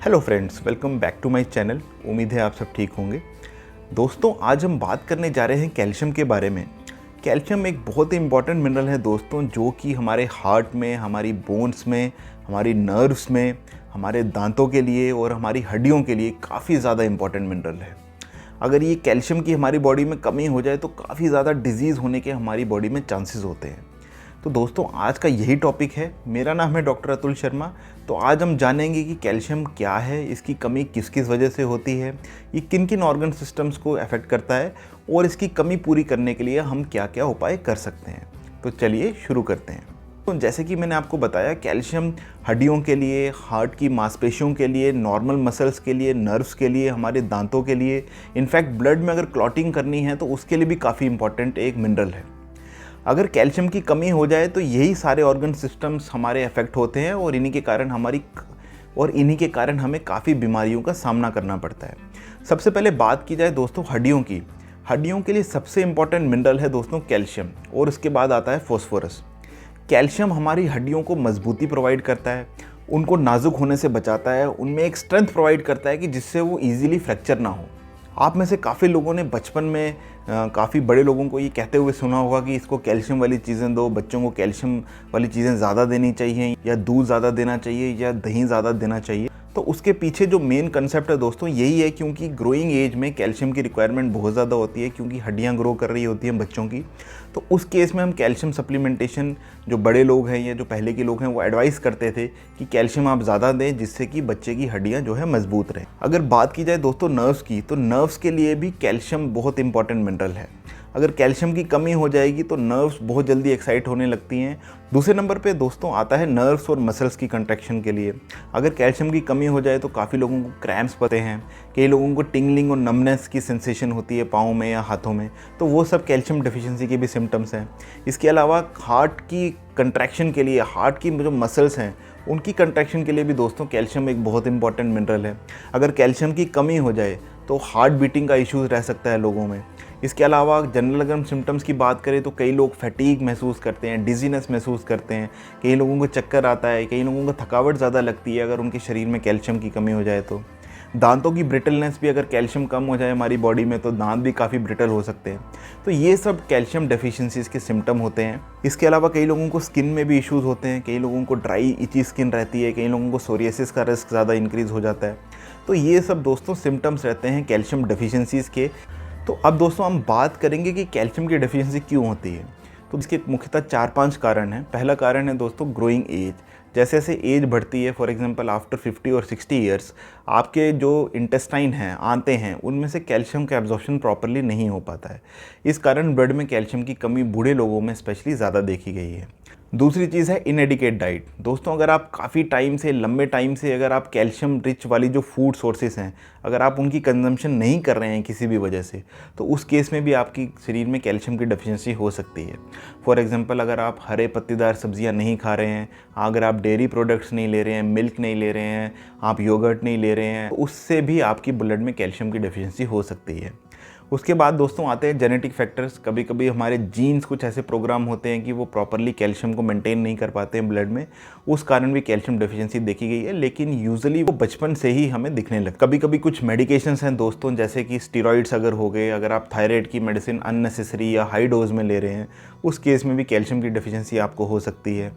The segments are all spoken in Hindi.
Hello friends, welcome back to my channel. उम्मीद है आप सब ठीक होंगे। दोस्तों, आज हम बात करने जा रहे हैं कैल्शियम के बारे में। कैल्शियम एक बहुत ही इंपॉर्टेंट मिनरल है दोस्तों, जो कि हमारे हार्ट में, हमारी बोन्स में, हमारी नर्व्स में, हमारे दांतों के लिए और हमारी हड्डियों के लिए काफ़ी ज़्यादा इंपॉर्टेंट मिनरल है। अगर ये कैल्शियम की हमारी बॉडी में कमी हो जाए तो काफ़ी ज़्यादा डिजीज़ होने के हमारी बॉडी में चांसेस होते हैं। तो दोस्तों, आज का यही टॉपिक है। मेरा नाम है डॉक्टर अतुल शर्मा। तो आज हम जानेंगे कि कैल्शियम क्या है, इसकी कमी किस किस वजह से होती है, ये किन किन ऑर्गन सिस्टम्स को अफेक्ट करता है और इसकी कमी पूरी करने के लिए हम क्या क्या उपाय कर सकते हैं। तो चलिए शुरू करते हैं। तो जैसे कि मैंने आपको बताया, कैल्शियम हड्डियों के लिए, हार्ट की मांसपेशियों के लिए, नॉर्मल मसल्स के लिए, नर्व्स के लिए, हमारे दांतों के लिए, इनफैक्ट ब्लड में अगर क्लॉटिंग करनी है तो उसके लिए भी काफ़ी इंपॉर्टेंट एक मिनरल है। अगर कैल्शियम की कमी हो जाए तो यही सारे ऑर्गन सिस्टम्स हमारे अफेक्ट होते हैं और इन्हीं के कारण हमें काफ़ी बीमारियों का सामना करना पड़ता है। सबसे पहले बात की जाए दोस्तों हड्डियों की। हड्डियों के लिए सबसे इंपॉर्टेंट मिनरल है दोस्तों कैल्शियम, और उसके बाद आता है फॉस्फोरस। कैल्शियम हमारी हड्डियों को मजबूती प्रोवाइड करता है, उनको नाजुक होने से बचाता है, उनमें एक स्ट्रेंथ प्रोवाइड करता है कि जिससे वो ईजिली फ्रैक्चर ना हो। आप में से काफ़ी लोगों ने बचपन में काफ़ी बड़े लोगों को ये कहते हुए सुना होगा कि इसको कैल्शियम वाली चीज़ें दो, बच्चों को कैल्शियम वाली चीज़ें ज़्यादा देनी चाहिए, या दूध ज़्यादा देना चाहिए, या दही ज़्यादा देना चाहिए। तो उसके पीछे जो मेन कंसेप्ट है दोस्तों यही है, क्योंकि ग्रोइंग एज में कैल्शियम की रिक्वायरमेंट बहुत ज़्यादा होती है, क्योंकि हड्डियाँ ग्रो कर रही होती हैं बच्चों की। तो उस केस में हम कैल्शियम सप्लीमेंटेशन, जो बड़े लोग हैं या जो पहले के लोग हैं वो एडवाइस करते थे कि कैल्शियम आप ज़्यादा दें, जिससे कि बच्चे की हड्डियाँ जो है मजबूत रहें। अगर बात की जाए दोस्तों नर्व्स की, तो नर्व्स के लिए भी कैल्शियम बहुत इंपॉर्टेंट मिनरल है। अगर कैल्शियम की कमी हो जाएगी तो नर्व्स बहुत जल्दी एक्साइट होने लगती हैं। दूसरे नंबर पे दोस्तों आता है नर्व्स और मसल्स की कंट्रैक्शन के लिए। अगर कैल्शियम की कमी हो जाए तो काफ़ी लोगों को क्रैम्प्स पड़ते हैं, कई लोगों को टिंगलिंग और नमनेस की सेंसेशन होती है पाँव में या हाथों में, तो वो सब कैल्शियम डेफिशिएंसी के भी सिम्टम्स हैं। इसके अलावा हार्ट की कंट्रैक्शन के लिए, हार्ट की जो मसल्स हैं उनकी कंट्रैक्शन के लिए भी दोस्तों कैल्शियम एक बहुत इंपॉर्टेंट मिनरल है। अगर कैल्शियम की कमी हो जाए तो हार्ट बीटिंग का इश्यूज़ रह सकता है लोगों में। इसके अलावा जनरल अगर हम सिम्टम्स की बात करें तो कई लोग फैटीग महसूस करते हैं, डिजीनेस महसूस करते हैं, कई लोगों को चक्कर आता है, कई लोगों को थकावट ज़्यादा लगती है अगर उनके शरीर में कैल्शियम की कमी हो जाए तो। दांतों की ब्रिटलनेस भी, अगर कैल्शियम कम हो जाए हमारी बॉडी में तो दांत भी काफ़ी ब्रिटल हो सकते हैं। तो ये सब कैल्शियम डेफिशिएंसीज के सिम्टम होते हैं। इसके अलावा कई लोगों को स्किन में भी इश्यूज़ होते हैं, कई लोगों को ड्राई इची स्किन रहती है, कई लोगों को सोरियासिस का रिस्क ज़्यादा इंक्रीज़ हो जाता है। तो ये सब दोस्तों सिम्टम्स रहते हैं कैल्शियम डेफिशिएंसीज के। तो अब दोस्तों हम बात करेंगे कि कैल्शियम की डेफिशिएंसी क्यों होती है। तो इसके मुख्यतः 4-5 कारण हैं। पहला कारण है दोस्तों ग्रोइंग एज। जैसे जैसे एज बढ़ती है, फॉर एग्जांपल आफ्टर 50 और 60 ईयर्स, आपके जो इंटेस्टाइन हैं, आंतें हैं, उनमें से कैल्शियम का एब्जॉर्प्शन प्रॉपरली नहीं हो पाता है। इस कारण ब्लड में कैल्शियम की कमी बूढ़े लोगों में स्पेशली ज़्यादा देखी गई है। दूसरी चीज़ है इनएडिकेट डाइट। दोस्तों, अगर आप काफ़ी टाइम से, लंबे टाइम से अगर आप कैल्शियम रिच वाली जो फूड सोर्सेज हैं, अगर आप उनकी कंजम्पशन नहीं कर रहे हैं किसी भी वजह से, तो उस केस में भी आपकी शरीर में कैल्शियम की डेफिशिएंसी हो सकती है। फॉर एग्जांपल, अगर आप हरे पत्तेदार सब्जियां नहीं खा रहे हैं, अगर आप डेयरी प्रोडक्ट्स नहीं ले रहे हैं, मिल्क नहीं ले रहे हैं, आप योगर्ट नहीं ले रहे हैं, तो उससे भी आपकी ब्लड में कैल्शियम की डेफिशिएंसी हो सकती है। उसके बाद दोस्तों आते हैं जेनेटिक फैक्टर्स। कभी कभी हमारे जीन्स कुछ ऐसे प्रोग्राम होते हैं कि वो प्रॉपरली कैल्शियम को मेंटेन नहीं कर पाते हैं ब्लड में, उस कारण भी कैल्शियम डेफिशिएंसी देखी गई है, लेकिन यूजुअली वो बचपन से ही हमें दिखने लगता है। कभी कभी कुछ मेडिकेशंस हैं दोस्तों, जैसे कि स्टीरॉइड्स अगर हो गए, अगर आप थायराइड की मेडिसिन अननेसेसरी या हाई डोज में ले रहे हैं, उस केस में भी कैल्शियम की डेफिशिएंसी आपको हो सकती है।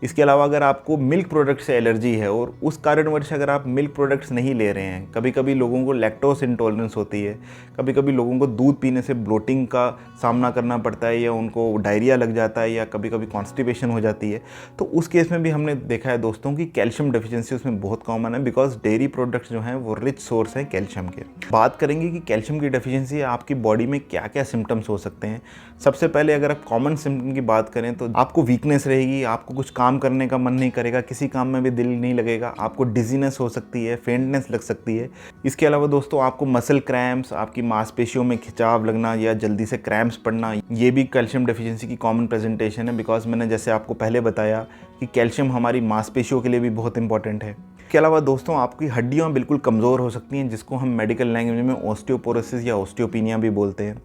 इसके अलावा अगर आपको मिल्क प्रोडक्ट से एलर्जी है और उस कारणवश अगर आप मिल्क प्रोडक्ट्स नहीं ले रहे हैं, कभी कभी लोगों को लैक्टोज इंटॉलरेंस होती है, कभी कभी लोगों को दूध पीने से ब्लोटिंग का सामना करना पड़ता है, या उनको डायरिया लग जाता है, या कभी कभी कॉन्स्टिपेशन हो जाती है, तो उस केस में भी हमने देखा है दोस्तों कि कैल्शियम डेफिशिएंसी उसमें बहुत कॉमन है, बिकॉज डेयरी प्रोडक्ट्स जो हैं वो रिच सोर्स हैं कैल्शियम के। बात करेंगे कि कैल्शियम की डेफिशिएंसी आपकी बॉडी में क्या क्या सिम्टम्स हो सकते हैं। सबसे पहले अगर आप कॉमन सिम्टम की बात करें तो आपको वीकनेस रहेगी, आपको कुछ काम करने का मन नहीं करेगा, किसी काम में भी दिल नहीं लगेगा, आपको डिजीनेस हो सकती है, फेंटनेस लग सकती है। इसके अलावा दोस्तों आपको मसल क्रैम्प्स, आपकी मांसपेशियों में खिंचाव लगना या जल्दी से क्रैम्प्स पड़ना, ये भी कैल्शियम डेफिशिएंसी की कॉमन प्रेजेंटेशन है। बिकॉज मैंने जैसे आपको पहले बताया कि कैल्शियम हमारी मांसपेशियों के लिए भी बहुत इंपॉर्टेंट है। इसके अलावा दोस्तों आपकी हड्डियाँ बिल्कुल कमज़ोर हो सकती हैं, जिसको हम मेडिकल लैंग्वेज में ऑस्टियोपोरोसिस या ऑस्टियोपिनिया भी बोलते हैं।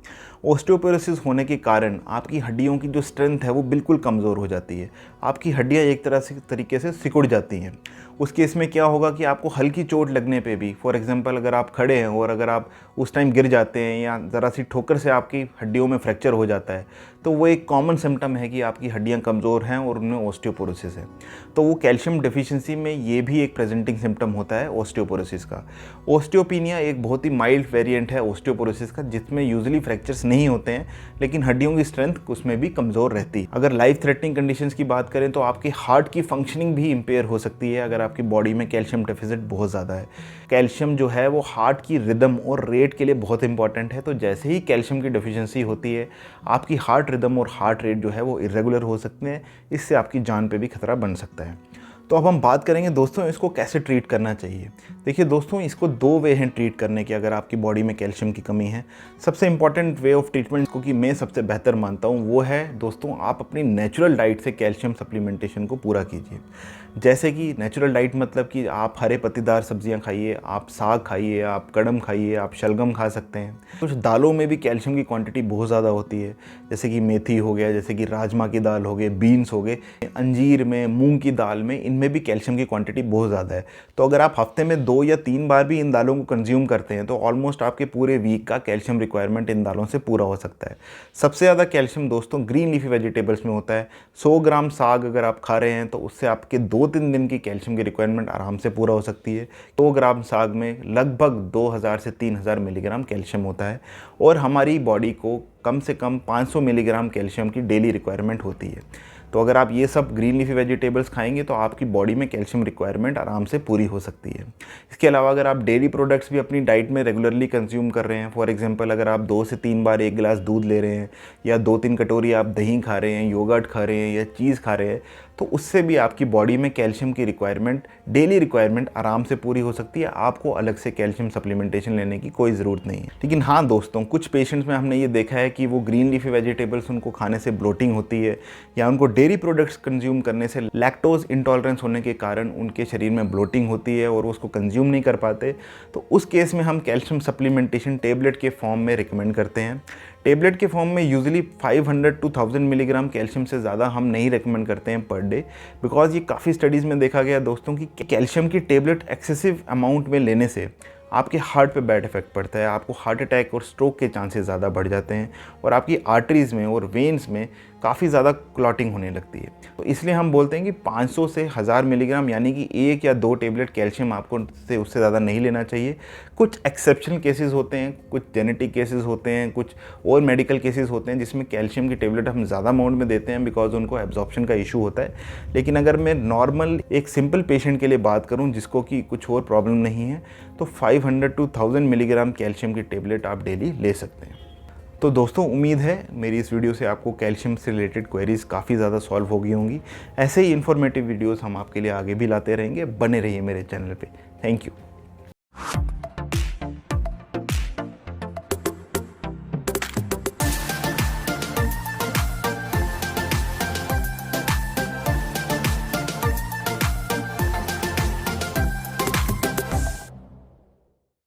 ऑस्टियोपोरोसिस होने के कारण आपकी हड्डियों की जो स्ट्रेंथ है वो बिल्कुल कमज़ोर हो जाती है। आपकी हड्डियाँ एक तरीके से सिकुड़ जाती हैं। उस केस में क्या होगा कि आपको हल्की चोट लगने पे भी, फॉर एग्जांपल अगर आप खड़े हैं और अगर आप उस टाइम गिर जाते हैं या ज़रा सी ठोकर से आपकी हड्डियों में फ्रैक्चर हो जाता है, तो वो एक कॉमन सिम्टम है कि आपकी हड्डियाँ कमज़ोर हैं और उनमें ऑस्टियोपोरोसिस है। तो वो कैल्शियम डेफिशिएंसी में ये भी एक प्रेजेंटिंग सिम्टम होता है ऑस्टियोपोरोसिस का। ऑस्टियोपिनिया एक बहुत ही माइल्ड वेरिएंट है ऑस्टियोपोरोसिस का, जिसमें यूजुअली फ्रैक्चर्स नहीं होते हैं, लेकिन हड्डियों की स्ट्रेंथ उसमें भी कमज़ोर रहती है। अगर लाइफ थ्रेटनिंग कंडीशंस की बात करें तो आपके हार्ट की फंक्शनिंग भी इम्पेयर हो सकती है अगर आपकी बॉडी में कैल्शियम डेफिसिट बहुत ज़्यादा है। कैल्शियम जो है वो हार्ट की रिदम और रेट के लिए बहुत इंपॉर्टेंट है। तो जैसे ही कैल्शियम की डेफिशिएंसी होती है, आपकी हार्ट रिदम और हार्ट रेट जो है वो इरेगुलर हो सकते हैं। इससे आपकी जान पे भी खतरा बन सकता है। तो अब हम बात करेंगे दोस्तों इसको कैसे ट्रीट करना चाहिए। देखिए दोस्तों, इसको 2 वे हैं ट्रीट करने के अगर आपकी बॉडी में कैल्शियम की कमी है। सबसे इंपॉर्टेंट वे ऑफ ट्रीटमेंट को कि मैं सबसे बेहतर मानता हूँ वो है दोस्तों, आप अपनी नेचुरल डाइट से कैल्शियम सप्लीमेंटेशन को पूरा कीजिए। जैसे कि नेचुरल डाइट मतलब कि आप हरे पत्तेदार सब्जियां खाइए, आप साग खाइए, आप कड़म खाइए, आप शलगम खा सकते हैं। कुछ दालों में भी कैल्शियम की क्वांटिटी बहुत ज़्यादा होती है, जैसे कि मेथी हो गया, जैसे कि राजमा की दाल हो गए, बीन्स हो गए, अंजीर में, मूंग की दाल में, इनमें भी कैल्शियम की क्वांटिटी बहुत ज़्यादा है। तो अगर आप हफ्ते में 2 या 3 बार भी इन दालों को कंज्यूम करते हैं तो ऑलमोस्ट आपके पूरे वीक का कैल्शियम रिक्वायरमेंट इन दालों से पूरा हो सकता है। सबसे ज़्यादा कैल्शियम दोस्तों ग्रीन लीफी वेजिटेबल्स में होता है। 100 ग्राम साग अगर आप खा रहे हैं तो उससे आपके 2-3 दिन की कैल्शियम की रिक्वायरमेंट आराम से पूरा हो सकती है। 2 ग्राम साग में लगभग 2000 से 3000 मिलीग्राम कैल्शियम होता है और हमारी बॉडी को कम से कम 500 मिलीग्राम कैल्शियम की डेली रिक्वायरमेंट होती है। तो अगर आप ये सब ग्रीन लीफी वेजिटेबल्स खाएंगे तो आपकी बॉडी में कैल्शियम रिक्वायरमेंट आराम से पूरी हो सकती है। इसके अलावा अगर आप डेयरी प्रोडक्ट्स भी अपनी डाइट में रेगुलरली कंज्यूम कर रहे हैं, फॉर एग्जांपल अगर आप 2 से 3 बार 1 गिलास दूध ले रहे हैं या 2-3 कटोरी आप दही खा रहे हैं, योगर्ट खा रहे हैं या चीज़ खा रहे हैं, तो उससे भी आपकी बॉडी में कैल्शियम की रिक्वायरमेंट, डेली रिक्वायरमेंट आराम से पूरी हो सकती है। आपको अलग से कैल्शियम सप्लीमेंटेशन लेने की कोई ज़रूरत नहीं है। लेकिन हाँ दोस्तों, कुछ पेशेंट्स में हमने ये देखा है कि वो ग्रीन लीफी वेजिटेबल्स उनको खाने से ब्लोटिंग होती है या उनको डेयरी प्रोडक्ट्स कंज्यूम करने से लैक्टोज इंटॉलरेंस होने के कारण उनके शरीर में ब्लोटिंग होती है और उसको कंज्यूम नहीं कर पाते। तो उस केस में हम कैल्शियम सप्लीमेंटेशन टेबलेट के फॉर्म में रिकमेंड करते हैं। टेबलेट के फॉर्म में यूजुअली 500 to 1000 मिलीग्राम कैल्शियम से ज़्यादा हम नहीं रेकमेंड करते हैं पर डे, बिकॉज ये काफ़ी स्टडीज़ में देखा गया दोस्तों कि कैल्शियम की टेबलेट एक्सेसिव अमाउंट में लेने से आपके हार्ट पे बैड इफेक्ट पड़ता है। आपको हार्ट अटैक और स्ट्रोक के चांसेस ज़्यादा बढ़ जाते हैं और आपकी आर्टरीज़ में और वेन्स में काफ़ी ज़्यादा क्लॉटिंग होने लगती है। तो इसलिए हम बोलते हैं कि 500 से 1000 मिलीग्राम यानी कि 1 या 2 टेबलेट कैल्शियम आपको उससे ज़्यादा नहीं लेना चाहिए। कुछ एक्सेप्शनल केसेस होते हैं, कुछ जेनेटिक केसेस होते हैं, कुछ और मेडिकल केसेस होते हैं जिसमें कैल्शियम की टेबलेट हम ज़्यादा अमाउंट में देते हैं बिकॉज उनको एब्जॉर्प्शन का इशू होता है। लेकिन अगर मैं नॉर्मल एक सिंपल पेशेंट के लिए बात करूँ जिसको कि कुछ और प्रॉब्लम नहीं है, तो 500 to 1000 मिलीग्राम कैल्शियम की टेबलेट आप डेली ले सकते हैं। तो दोस्तों, उम्मीद है मेरी इस वीडियो से आपको कैल्शियम से रिलेटेड क्वेरीज़ काफ़ी ज़्यादा सॉल्व हो गई होंगी। ऐसे ही इन्फॉर्मेटिव वीडियोस हम आपके लिए आगे भी लाते रहेंगे। बने रहिए मेरे चैनल पे। Thank you.